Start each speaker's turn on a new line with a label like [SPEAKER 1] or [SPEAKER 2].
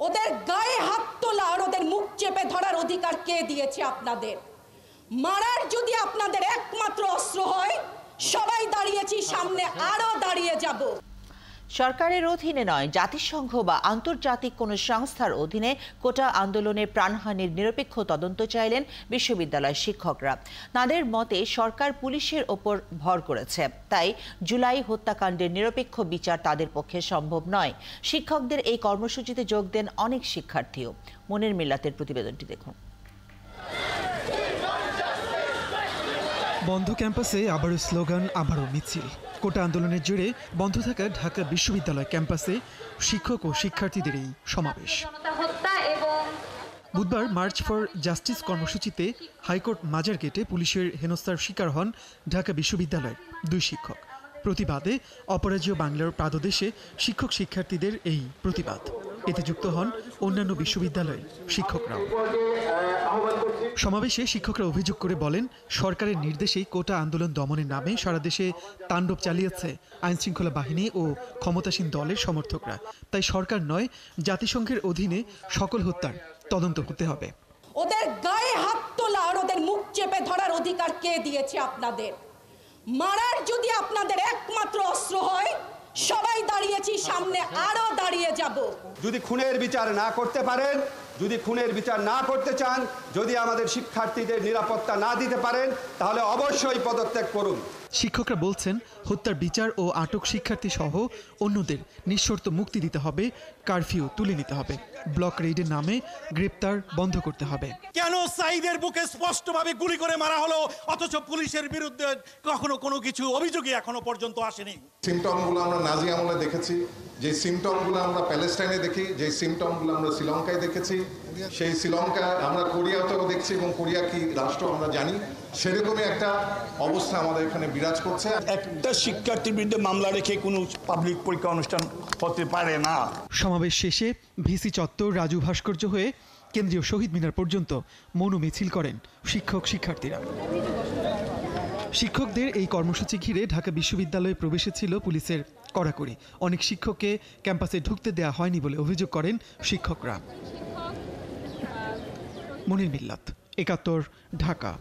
[SPEAKER 1] ওদের গায়ে হাত তোলা আর ওদের মুখ চেপে ধরার অধিকার কে দিয়েছে আপনাদের? মারার যদি আপনাদের একমাত্র অস্ত্র হয়, সবাই দাঁড়িয়েছি সামনে, আরো দাঁড়িয়ে যাব।
[SPEAKER 2] সরকারের অধীনে নয়, জাতিসংঘ বা আন্তর্জাতিক কোনো সংস্থার অধীনে কোটা আন্দোলনের প্রাণহানির নিরপেক্ষ তদন্ত চাইলেন বিশ্ববিদ্যালয়ের শিক্ষকরা। তাদের মতে সরকার পুলিশের ওপর ভর করেছে, তাই জুলাই হত্যাকাণ্ডের নিরপেক্ষ বিচার তাদের পক্ষে সম্ভব নয়। শিক্ষকদের এই কর্মসূচিতে যোগ দেন অনেক শিক্ষার্থীও। মনির মিল্লাতের প্রতিবেদনটি দেখুন।
[SPEAKER 3] বন্ধ ক্যাম্পাসে আবারও স্লোগান, আবারও মিছিল। কোটা আন্দোলনের জেরে বন্ধ থাকা ঢাকা বিশ্ববিদ্যালয় ক্যাম্পাসে শিক্ষক ও শিক্ষার্থীদের এই সমাবেশ। বুধবার মার্চ ফর জাস্টিস কর্মসূচিতে হাইকোর্ট মাজার গেটে পুলিশের হেনস্থার শিকার হন ঢাকা বিশ্ববিদ্যালয়ের 2 শিক্ষক। প্রতিবাদে অপরাজেয় বাংলার পাদদেশে শিক্ষক শিক্ষার্থীদের এই প্রতিবাদ। এতে যুক্ত হন অন্যান্য বিশ্ববিদ্যালয়ের শিক্ষকরাও। সমাবেশে শিক্ষকরা অভিযোগ করে বলেন, সরকারের নির্দেশেই কোটা আন্দোলন দমনের নামে সারা দেশে তাণ্ডব চালিয়েছে আইনশৃঙ্খলা বাহিনী ও ক্ষমতাসীন দলের সমর্থকরা। তাই সরকার নয়, জাতিসংঘের অধীনে সকল হত্যার তদন্ত হতে হবে।
[SPEAKER 1] ওদের গায়ে হাত তোলা আর ওদের মুখ চেপে ধরার অধিকার কে দিয়েছে আপনাদের? মারার যদি আপনাদের একমাত্র অস্ত্র হয়, সবাই দাঁড়িয়েছি সামনে, আরো দাঁড়িয়ে যাব।
[SPEAKER 4] যদি খুনের বিচার না করতে পারেন, যদি খুনের বিচার না করতে চান, যদি আমাদের শিক্ষার্থীদের নিরাপত্তা না দিতে পারেন, তাহলে অবশ্যই পদত্যাগ করুন।
[SPEAKER 3] শিক্ষকরা বলছেন, হত্যার বিচার ও আটক শিক্ষার্থী সহ অন্যদের নিঃশর্ত মুক্তি দিতে হবে, কারফিউ তুলে নিতে হবে, ব্লক রেইডের নামে গ্রেপ্তার বন্ধ করতে হবে।
[SPEAKER 5] কেন সাইদের বুকে স্পষ্টভাবে গুলি করে মারা হলো, অথচ পুলিশের বিরুদ্ধে কখনো কোনো কিছু অভিযোগই এখনো পর্যন্ত আসেনি?
[SPEAKER 6] সিমটমগুলো আমরা নাজি আমলে দেখেছি, যে সিমটমগুলো আমরা প্যালেস্টাইনে দেখি, যে সিমটমগুলো আমরা শ্রীলঙ্কায় দেখেছি, সেই শ্রীলঙ্কা আমরা কোরিয়াতেও দেখছি, এবং কোরিয়া কি রাষ্ট্র আমরা জানি। সেরকমই একটা অবস্থা আমাদের এখানে বিরাজ করছে।
[SPEAKER 5] একটা শিক্ষার্থীর বিরুদ্ধে মামলা রেখে কোনো পাবলিক পরীক্ষা অনুষ্ঠান হতে পারে না।
[SPEAKER 3] সমাবেশ শেষে ভিসি চত্বর, রাজু ভাস্কর্য হয়ে কেন্দ্রীয় শহীদ মিনার পর্যন্ত মৌন মিছিল করেন শিক্ষক শিক্ষার্থীরা। শিক্ষকদের এই কর্মসূচি ঘিরে ঢাকা বিশ্ববিদ্যালয়ে প্রবেশে ছিল পুলিশের কড়াকড়ি। অনেক শিক্ষককে ক্যাম্পাসে ঢুকতে দেওয়া হয়নি বলে অভিযোগ করেন শিক্ষকরা। মনির মিল্লাত, ৭১, ঢাকা।